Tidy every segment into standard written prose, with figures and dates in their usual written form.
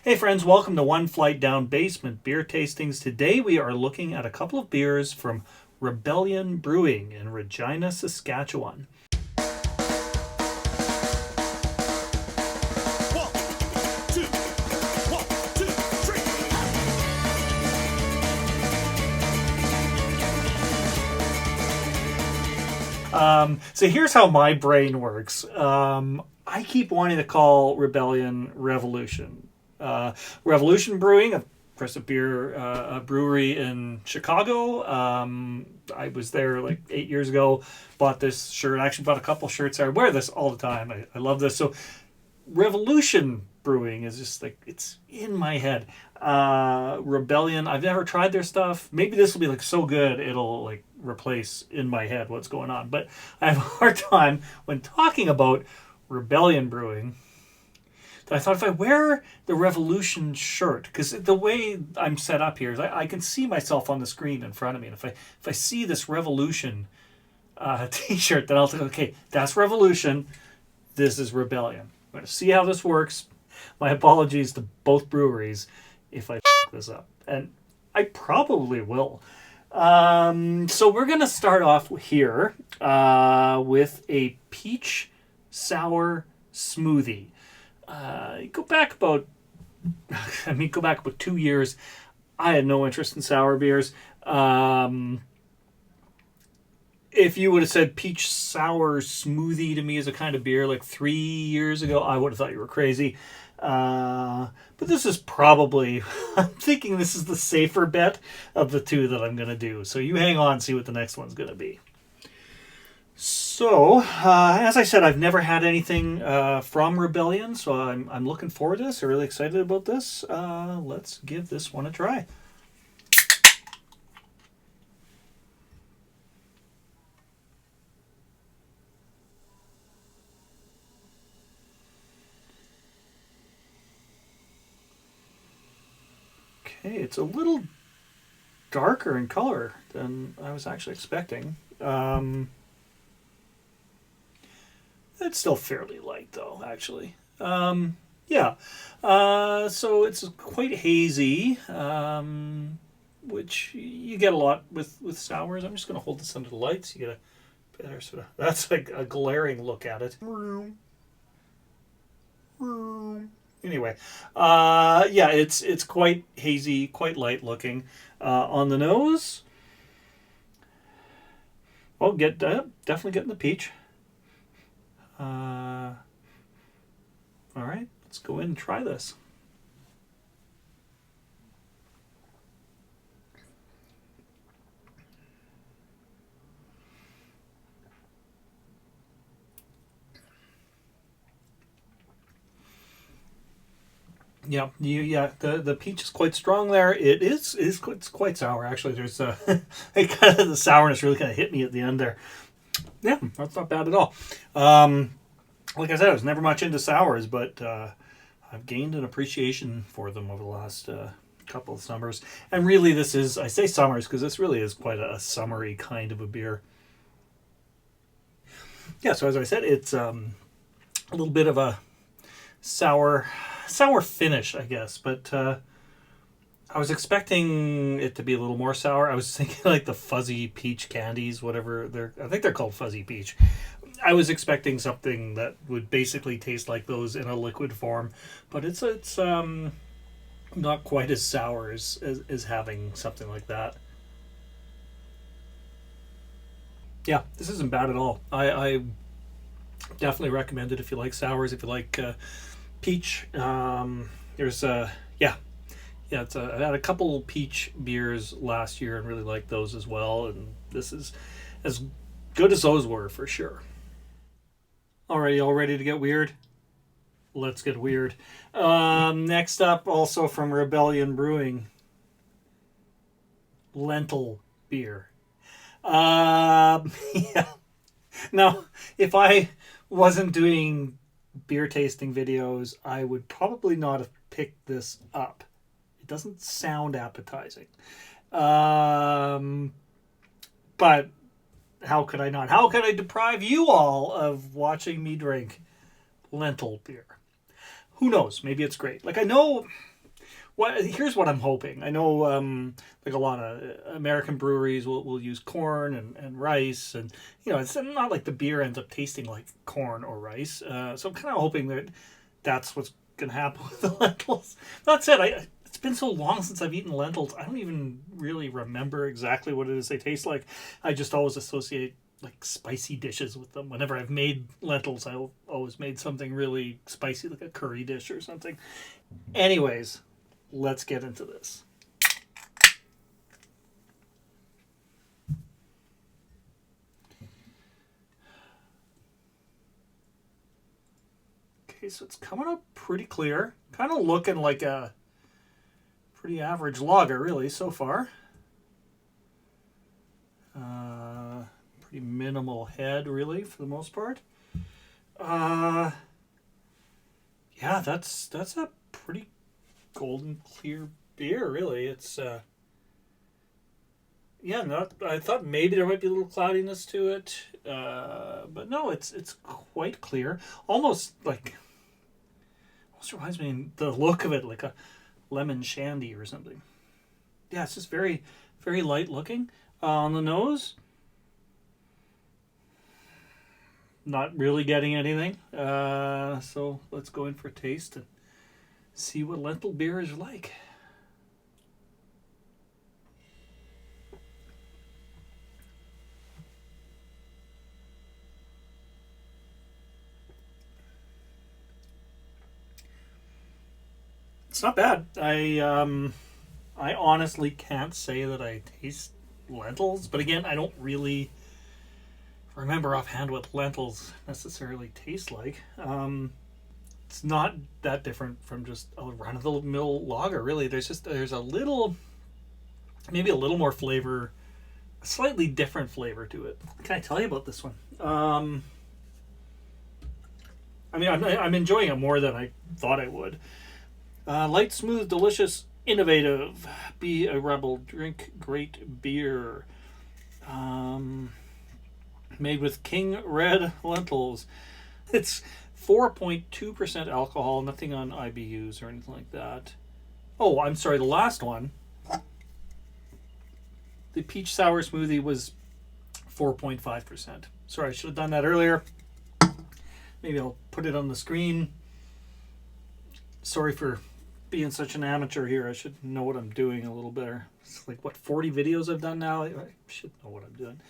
Hey friends, welcome to One Flight Down Basement Beer Tastings. Today we are looking at a couple of beers from Rebellion Brewing in Regina, Saskatchewan. So here's how my brain works. I keep wanting to call Rebellion Revolution. Revolution Brewing, of course, a brewery in Chicago. I was there like 8 years ago. Bought this shirt. I actually bought a couple shirts. I wear this all the time. I love this. So Revolution Brewing is just like, it's in my head. Rebellion, I've never tried their stuff. Maybe this will be like so good it'll like replace in my head what's going on. But I have a hard time when talking about Rebellion Brewing. I thought if I wear the Revolution shirt, because the way I'm set up here is I can see myself on the screen in front of me, and if I see this Revolution T-shirt, then I'll think, okay, that's Revolution. This is Rebellion. I'm going to see how this works. My apologies to both breweries if I f this up, and I probably will. So we're going to start off here with a peach sour smoothie. Go back about 2 years. I had no interest in sour beers. If you would have said peach sour smoothie to me as a kind of beer like 3 years ago, I would have thought you were crazy. But this is probably, I'm thinking this is the safer bet of the two that I'm going to do. So you hang on and see what the next one's going to be. So, as I said, I've never had anything from Rebellion, so I'm looking forward to this. I'm really excited about this. Let's give this one a try. Okay, it's a little darker in color than I was actually expecting. It's still fairly light, though, actually. Yeah. So it's quite hazy, which you get a lot with sours. I'm just going to hold this under the lights. You get a better sort of... That's like a glaring look at it. Anyway, yeah, it's quite hazy, quite light looking. On the nose, well, definitely getting the peach. All right, let's go in and try this. The peach is quite strong there. It's quite sour actually. There's kind of the sourness really kind of hit me at the end there. Yeah, that's not bad at all. Like I said, I was never much into sours, but I've gained an appreciation for them over the last couple of summers. And really, I say summers because this really is quite a summery kind of a beer. Yeah, so as I said, it's a little bit of a sour finish, I guess. But I was expecting it to be a little more sour. I was thinking like the fuzzy peach candies, whatever I think they're called fuzzy peach. I was expecting something that would basically taste like those in a liquid form, but it's not quite as sour as having something like that. Yeah, this isn't bad at all. I definitely recommend it if you like sours, if you like peach. There's I had a couple peach beers last year and really liked those as well, and this is as good as those were for sure. Alrighty, all ready to get weird? Let's get weird. Next up, also from Rebellion Brewing, Lentil Beer. Yeah. Now, if I wasn't doing beer tasting videos, I would probably not have picked this up. It doesn't sound appetizing. But how could I not? How could I deprive you all of watching me drink lentil beer? Who knows? Maybe it's great. Like, I know here's what I'm hoping. I know like a lot of American breweries will use corn and rice, and it's not like the beer ends up tasting like corn or rice. So I'm kind of hoping that that's what's gonna happen with the lentils. That said, it's been so long since I've eaten lentils, I don't even really remember exactly what it is they taste like. I just always associate like spicy dishes with them. Whenever I've made lentils, I've always made something really spicy, like a curry dish or something. Anyways, let's get into this. Okay, so it's coming up pretty clear. Kind of looking like a pretty average lager, really, so far. Pretty minimal head, really, for the most part. Yeah, that's a pretty golden clear beer, really. It's I thought maybe there might be a little cloudiness to it, but no, it's quite clear. Almost reminds me the look of it like a lemon shandy or something. Yeah, it's just very, very light looking. On the nose, not really getting anything. So let's go in for a taste and see what lentil beer is like. It's not bad. I honestly can't say that I taste lentils, but again, I don't really remember offhand what lentils necessarily taste like. It's not that different from just a run-of-the-mill lager, really. There's a little, maybe a little more flavor, a slightly different flavor to it. What can I tell you about this one? I mean, I'm enjoying it more than I thought I would. Light, smooth, delicious, innovative. Be a rebel. Drink great beer. Made with King Red lentils. It's 4.2% alcohol. Nothing on IBUs or anything like that. Oh, I'm sorry. The last one, the peach sour smoothie, was 4.5%. Sorry, I should have done that earlier. Maybe I'll put it on the screen. Sorry for being such an amateur here. I should know what I'm doing a little better. It's like, 40 videos I've done now? I should know what I'm doing.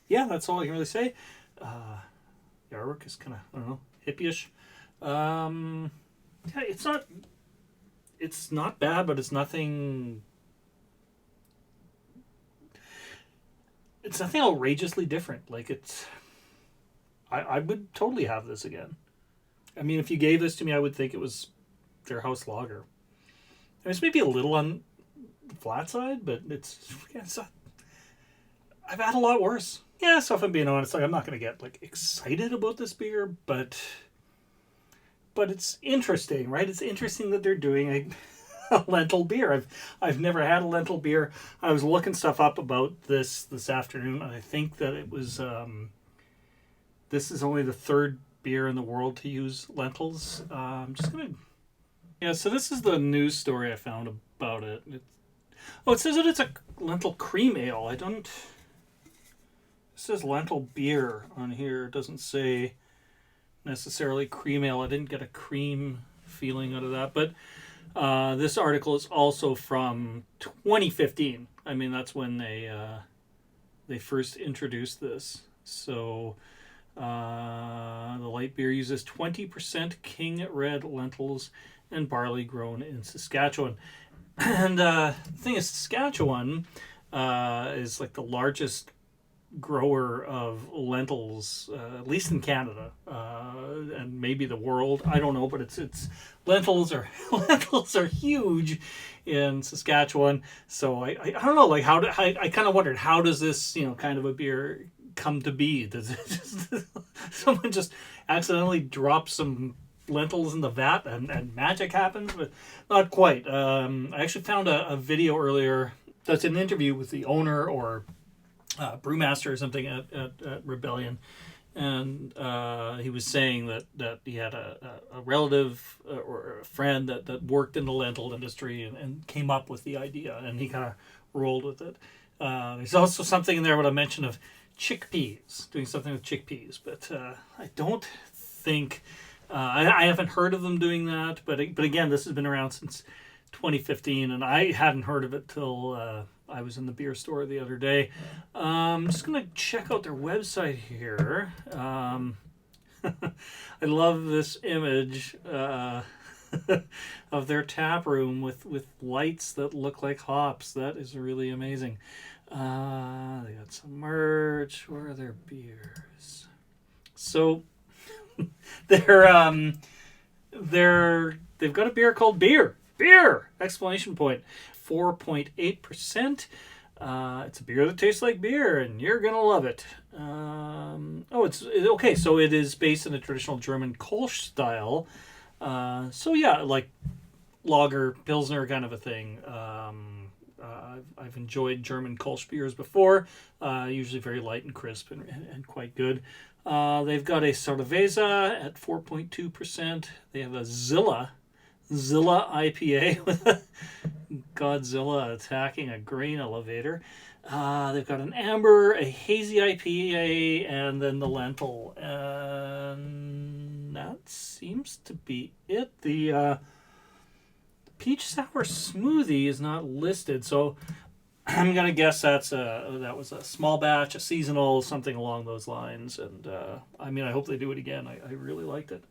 Yeah, that's all I can really say. The artwork is kind of, I don't know, hippie-ish. Yeah, it's not bad, but it's nothing outrageously different. Like, I would totally have this again. I mean, if you gave this to me, I would think it was their house lager. It's maybe a little on the flat side, but I've had a lot worse. Yeah, so if I'm being honest, I'm not going to get excited about this beer, but it's interesting, right? It's interesting that they're doing a lentil beer. I've never had a lentil beer. I was looking stuff up about this afternoon, and I think that it was this is only the third beer in the world to use lentils. I'm just gonna. Yeah, so this is the news story I found about it. It says that it's a lentil cream ale. It says lentil beer on here. It doesn't say necessarily cream ale. I didn't get a cream feeling out of that. But this article is also from 2015. I mean, that's when they first introduced this. So the light beer uses 20% King Red lentils and barley grown in Saskatchewan. And the thing is, Saskatchewan is like the largest grower of lentils, at least in Canada, and maybe the world. I don't know, but it's lentils are huge in Saskatchewan. So I don't know, like I kind of wondered, how does this kind of a beer come to be? Does it someone just accidentally drop some lentils in the vat and magic happens? But not quite. I actually found a video earlier that's an interview with the owner or brewmaster or something at Rebellion, and he was saying that he had a relative or a friend that worked in the lentil industry and came up with the idea, and he kind of rolled with it. There's also something in there what I mentioned of chickpeas, doing something with chickpeas, but I don't think I haven't heard of them doing that. But again, this has been around since 2015, and I hadn't heard of it till I was in the beer store the other day. I'm just gonna check out their website here. I love this image of their tap room with lights that look like hops. That is really amazing. They got some merch. Where are their beers? So they've got a beer called Beer. Exclamation point. 4.8%. It's a beer that tastes like beer, and you're gonna love it. It's okay. So it is based in a traditional German Kolsch style. So yeah, like lager, pilsner kind of a thing. I've enjoyed German Kolsch beers before. Usually very light and crisp and quite good. They've got a Cerveza at 4.2%. They have a Zilla IPA with a Godzilla attacking a grain elevator. They've got an amber, a hazy IPA, and then the lentil. And that seems to be it. The peach sour smoothie is not listed, so I'm gonna guess that was a small batch, a seasonal, something along those lines. And I hope they do it again. I really liked it.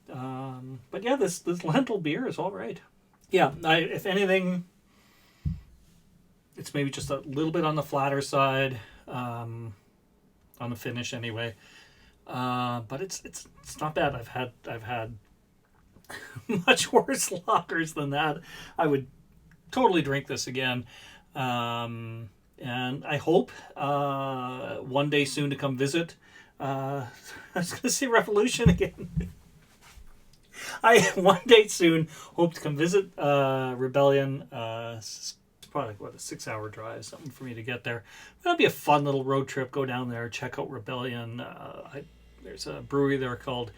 But yeah, this lentil beer is all right. Yeah, if anything, it's maybe just a little bit on the flatter side, on the finish anyway. But it's not bad. I've had much worse lagers than that. I would totally drink this again. And I hope one day soon to come visit. I was going to say Revolution again. I one day soon hope to come visit Rebellion. It's probably a 6-hour drive, something for me to get there. That'll be a fun little road trip. Go down there, check out Rebellion. There's a brewery there called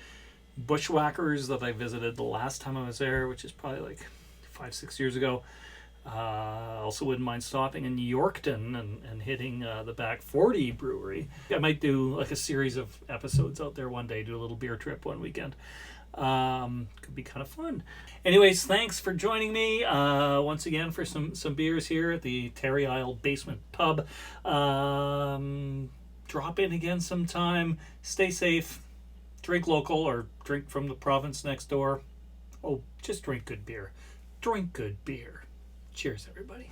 Bushwhackers that I visited the last time I was there, which is probably like 5-6 years ago. Also wouldn't mind stopping in Yorkton and hitting the Back 40 brewery. I might do like a series of episodes out there one day, do a little beer trip one weekend. Could be kind of fun. Anyways, thanks for joining me once again for some beers here at the Terry Isle Basement Pub. Drop in again sometime. Stay safe. Drink local or drink from the province next door. Oh, just drink good beer. Drink good beer. Cheers, everybody.